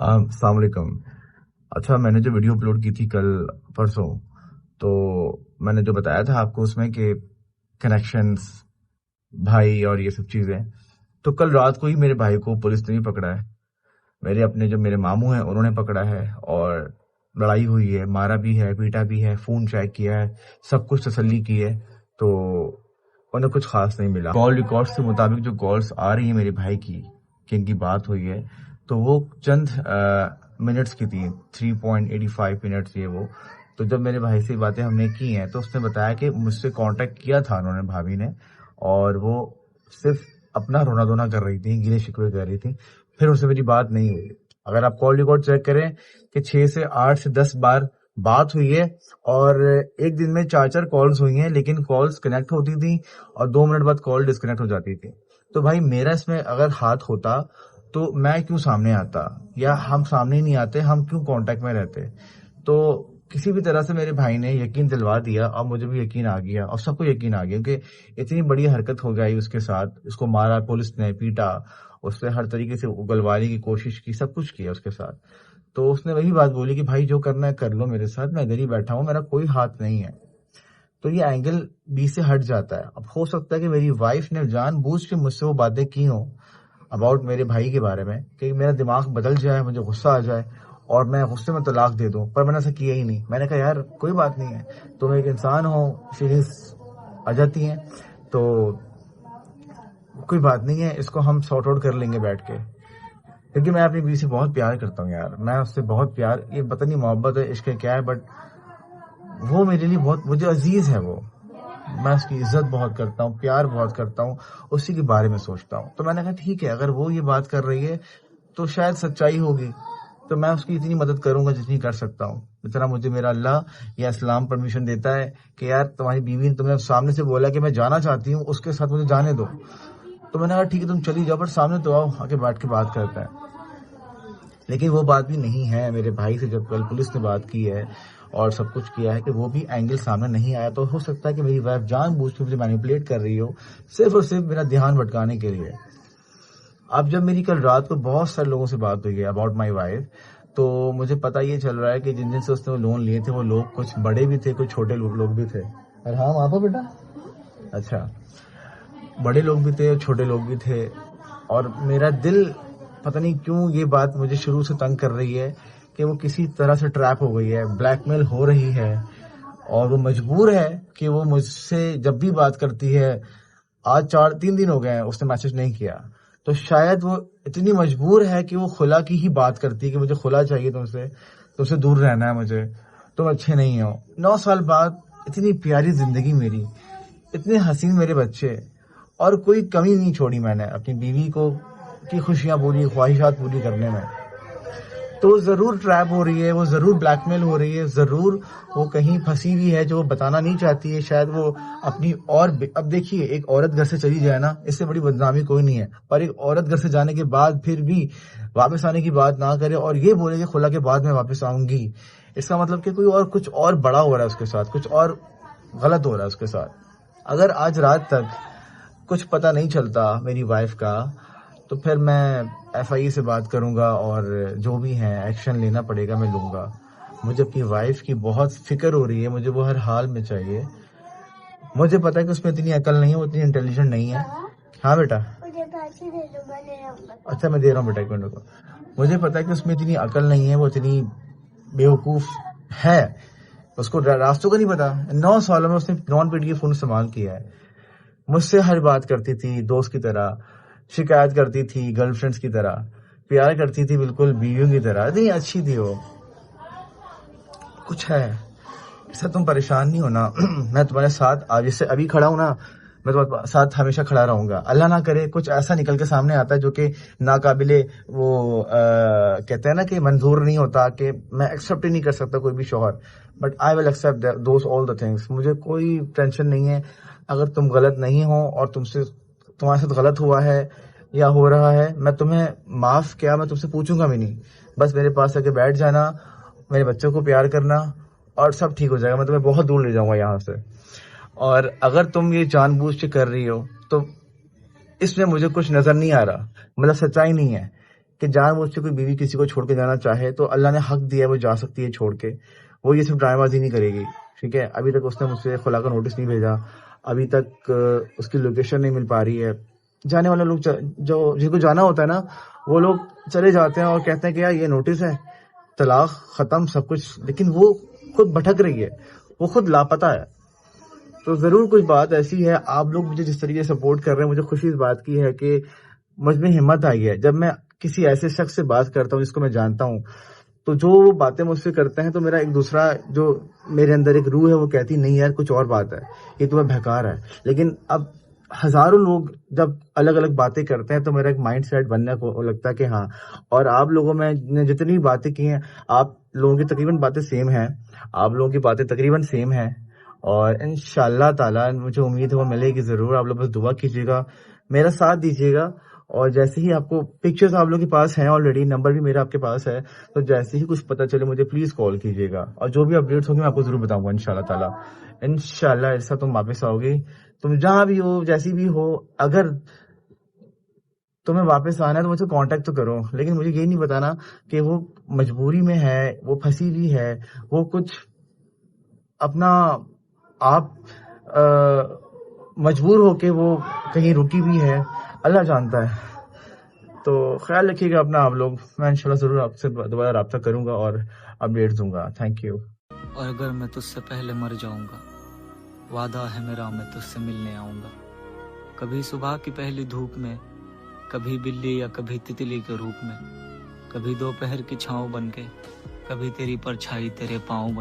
السلام علیکم. اچھا، میں نے جو ویڈیو اپلوڈ کی تھی کل پرسوں، تو میں نے جو بتایا تھا آپ کو اس میں کہ کنیکشنز، بھائی اور یہ سب چیزیں، تو کل رات کو ہی میرے بھائی کو پولیس نے بھی پکڑا ہے. میرے ماموں ہیں، انہوں نے پکڑا ہے اور لڑائی ہوئی ہے، مارا بھی ہے، پیٹا بھی ہے، فون چیک کیا ہے، سب کچھ تسلی کی ہے، تو انہیں کچھ خاص نہیں ملا. کال ریکارڈز کے مطابق جو کالز آ رہی ہیں میرے بھائی کی کہ ان کی بات ہوئی ہے، تو وہ چند منٹس کی تھی، 3.85 منٹس یہ وہ. تو جب میرے بھائی سے باتیں ہم نے کی ہیں تو اس نے بتایا کہ مجھ سے کانٹیکٹ کیا تھا انہوں نے، بھابھی نے، اور وہ صرف اپنا رونا دھونا کر رہی تھی، گلے شکوے کر رہی تھی، پھر ان سے میری بات نہیں ہوئی. اگر آپ کال ریکارڈ چیک کریں کہ 6 سے 8 سے 10 بار بات ہوئی ہے، اور ایک دن میں 4 کالز ہوئی ہیں، لیکن کالز کنیکٹ ہوتی تھی اور 2 منٹ بعد کال ڈسکنیکٹ ہو جاتی تھی. تو بھائی میرا اس میں اگر ہاتھ ہوتا تو میں کیوں سامنے آتا، یا ہم سامنے نہیں آتے، ہم کیوں کانٹیکٹ میں رہتے. تو کسی بھی طرح سے میرے بھائی نے یقین دلوا دیا، اور مجھے بھی یقین آ گیا اور سب کو یقین آ گیا کہ اتنی بڑی حرکت ہو گئی اس کے ساتھ. اس کو مارا، پولیس نے پیٹا، اس سے ہر طریقے سے اگلوانے کی کوشش کی، سب کچھ کیا اس کے ساتھ. تو اس نے وہی بات بولی کہ بھائی جو کرنا ہے کر لو میرے ساتھ، میں ادھر ہی بیٹھا ہوں، میرا کوئی ہاتھ نہیں ہے. تو یہ اینگل بی سے ہٹ جاتا ہے. اب ہو سکتا ہے کہ میری وائف نے جان بوجھ کے مجھ سے وہ باتیں کی ہوں اباؤٹ میرے بھائی کے بارے میں، کہ میرا دماغ بدل جائے، مجھے غصہ آ جائے اور میں غصے میں طلاق دے دوں، پر میں نے ایسا کیا ہی نہیں. میں نے کہا یار کوئی بات نہیں ہے، تم ایک انسان ہو، فیلنگس آ جاتی ہیں، تو کوئی بات نہیں ہے، اس کو ہم سارٹ آؤٹ کر لیں گے بیٹھ کے. کیونکہ میں اپنی بیوی سے بہت پیار کرتا ہوں یار، میں اس سے بہت پیار، یہ پتہ نہیں محبت ہے، عشق ہے، کیا ہے، بٹ وہ میرے لیے بہت مجھے عزیز ہے. وہ میں اس کی عزت بہت کرتا ہوں، پیار بہت کرتا ہوں، اسی کے بارے میں سوچتا ہوں. تو میں نے کہا ٹھیک ہے، اگر وہ یہ بات کر رہی ہے تو شاید سچائی ہوگی، تو میں اس کی اتنی مدد کروں گا جتنی کر سکتا ہوں، جتنا مجھے میرا اللہ یا اسلام پرمیشن دیتا ہے کہ یار تمہاری بیوی نے تمہیں سامنے سے بولا کہ میں جانا چاہتی ہوں، اس کے ساتھ مجھے جانے دو. تو میں نے کہا ٹھیک ہے تم چلی جاؤ، پر سامنے تو آؤ، آ کے بیٹھ کے بات کرتے ہیں. لیکن وہ بات بھی نہیں ہے. میرے بھائی سے جب کل پولیس نے بات کی ہے اور سب کچھ کیا ہے کہ وہ بھی اینگل سامنے نہیں آیا. تو ہو سکتا ہے کہ میری وائف جان بوجھ کے مجھے مینیپولیٹ کر رہی ہو، صرف اور صرف میرا دھیان بھٹکانے کے لیے. اب جب میری کل رات کو بہت سارے لوگوں سے بات ہوئی ہے اباؤٹ مائی وائف، تو مجھے پتہ یہ چل رہا ہے کہ جن جن سے اس نے لون لیے تھے وہ لوگ کچھ بڑے بھی تھے، کچھ چھوٹے لوگ بھی تھے. اور ہاں وہاں پر بیٹا، اچھا، بڑے لوگ بھی تھے اور چھوٹے لوگ بھی تھے. اور میرا دل پتہ نہیں کیوں یہ بات مجھے شروع سے تنگ کر رہی ہے کہ وہ کسی طرح سے ٹریپ ہو گئی ہے، بلیک میل ہو رہی ہے، اور وہ مجبور ہے کہ وہ مجھ سے جب بھی بات کرتی ہے. آج 3 دن ہو گئے ہیں اس نے میسج نہیں کیا، تو شاید وہ اتنی مجبور ہے کہ وہ خلا کی ہی بات کرتی ہے کہ مجھے خلا چاہیے تم سے دور رہنا ہے، مجھے تم اچھے نہیں ہو. 9 سال بعد اتنی پیاری زندگی میری، اتنے حسین میرے بچے، اور کوئی کمی نہیں چھوڑی میں نے اپنی بیوی کو کی خوشیاں پوری، خواہشات پوری کرنے میں. تو وہ ضرور ٹریپ ہو رہی ہے، وہ ضرور بلیک میل ہو رہی ہے، ضرور وہ کہیں پھنسی ہوئی ہے جو وہ بتانا نہیں چاہتی ہے. شاید وہ اپنی اب دیکھیے، ایک عورت گھر سے چلی جائے نا، اس سے بڑی بدنامی کوئی نہیں ہے، پر ایک عورت گھر سے جانے کے بعد پھر بھی واپس آنے کی بات نہ کرے اور یہ بولے کہ خلا کے بعد میں واپس آؤں گی، اس کا مطلب کہ کوئی اور کچھ اور بڑا ہو رہا ہے اس کے ساتھ، کچھ اور غلط ہو رہا ہے اس کے ساتھ. اگر آج رات تک کچھ پتہ نہیں چلتا میری وائف کا، تو پھر میں ایف آئی سے بات کروں گا، اور جو بھی ہے ایکشن لینا پڑے گا میں لوں گا. مجھے اپنی وائف کی بہت فکر ہو رہی ہے، مجھے وہ ہر حال میں چاہیے. مجھے پتا ہے کہ اس میں اتنی عقل نہیں ہے، وہ اتنی انٹیلیجنٹ نہیں ہے. ہاں بیٹا، اچھا میں دے رہا ہوں بیٹا، 1 منٹ کو. مجھے پتا ہے کہ اس میں اتنی عقل نہیں ہے، وہ اتنی بیوقوف ہے، اس کو راستوں کا نہیں پتا. 9 سالوں میں اس نے نان پیڈ کے فون استعمال کیا ہے. مجھ سے ہر بات کرتی تھی دوست کی طرح، شکایت کرتی تھی گرل فرینڈس کی طرح، پیار کرتی تھی بالکل بیویوں کی طرح. اتنی اچھی تھی وہ. کچھ ہے اس سے تم پریشان نہیں ہونا. میں تمہارے ساتھ آج سے ابھی کھڑا ہوں نا، میں تمہارے ساتھ ہمیشہ کھڑا رہوں گا. اللہ نہ کرے کچھ ایسا نکل کے سامنے آتا ہے جو کہ ناقابل وہ کہتے ہیں نا کہ منظور نہیں ہوتا، کہ میں ایکسیپٹ ہی نہیں کر سکتا کوئی بھی شوہر. But I will accept those all the things. مجھے کوئی ٹینشن نہیں ہے اگر تم غلط نہیں ہو اور تمہارے ساتھ غلط ہوا ہے یا ہو رہا ہے. میں تمہیں معاف کیا، میں تم سے پوچھوں گا بھی نہیں. بس میرے پاس آ کے بیٹھ جانا، میرے بچوں کو پیار کرنا، اور سب ٹھیک ہو جائے گا. میں تمہیں بہت دور لے جاؤں گا یہاں سے. اور اگر تم یہ جان بوجھ کے کر رہی ہو تو اس میں مجھے کچھ نظر نہیں آ رہا، مطلب سچائی نہیں ہے کہ جان مجھ سے کوئی بیوی کسی کو چھوڑ کے جانا چاہے تو اللہ نے حق دیا ہے، وہ جا سکتی ہے چھوڑ کے، وہ یہ صرف ڈرامہ بازی نہیں کرے گی، ٹھیک ہے. ابھی تک اس نے مجھ سے خلا کا نوٹس نہیں بھیجا، ابھی تک اس کی لوکیشن نہیں مل پا رہی ہے. جانے والے لوگ جو جن کو جانا ہوتا ہے نا، وہ لوگ چلے جاتے ہیں اور کہتے ہیں کہ یار یہ نوٹس ہے، طلاق ختم سب کچھ، لیکن وہ خود بھٹک رہی ہے، وہ خود لاپتہ ہے. تو ضرور کچھ بات ایسی ہے. آپ لوگ مجھے جس طریقے سے سپورٹ کر رہے ہیں، مجھے خوشی اس بات کی ہے کہ مجھ میں ہمت آئی ہے. جب میں کسی ایسے شخص سے بات کرتا ہوں جس کو میں جانتا ہوں، تو جو وہ باتیں مجھ سے کرتے ہیں تو میرا ایک دوسرا جو میرے اندر ایک روح ہے وہ کہتی نہیں یار کچھ اور بات ہے، یہ تمہیں بہکار ہے. لیکن اب ہزاروں لوگ جب الگ الگ باتیں کرتے ہیں تو میرا ایک مائنڈ سیٹ بننے کو لگتا ہے کہ ہاں. اور آپ لوگوں میں نے جتنی بھی باتیں کی ہیں، آپ لوگوں کی تقریباً باتیں سیم ہیں، آپ لوگوں کی باتیں تقریباً سیم ہیں. اور انشاءاللہ تعالیٰ مجھے امید ہے وہ ملے گی ضرور. آپ لوگ بس دعا کیجیے گا، میرا ساتھ دیجیے گا. اور جیسے ہی آپ کو پکچرز آپ لوگ کے پاس ہیں آلریڈی، نمبر بھی میرا آپ کے پاس ہے، تو جیسے ہی کچھ پتہ چلے مجھے پلیز کال کیجیے گا. اور جو بھی اپڈیٹس ہوگی میں آپ کو ضرور بتاؤں گا انشاءاللہ تعالیٰ. انشاءاللہ ایسا تم واپس آؤ گی، تم جہاں بھی ہو جیسی بھی ہو. اگر تمہیں واپس آنا ہے تو مجھ سے کانٹیکٹ تو کرو، لیکن مجھے یہ نہیں بتانا کہ وہ مجبوری میں ہے، وہ پھنسی ہوئی ہے، وہ کچھ اپنا آپ مجبور ہو کے وہ کہیں رکی ہوئی ہے، اللہ جانتا ہے. تو خیال رکھیے گا اپنا آپ لوگ. میں انشاءاللہ ضرور آپ سے دوبارہ رابطہ کروں گا اور اپڈیٹ دوں گا. Thank you. اور اگر میں تجھ سے پہلے مر جاؤں گا، وعدہ ہے میرا میں تجھ سے ملنے آؤں گا. کبھی صبح کی پہلی دھوپ میں، کبھی بلی یا کبھی تتلی کے روپ میں، کبھی دوپہر کی چھاؤں بن کے، کبھی تیری پرچھائی تیرے پاؤں بن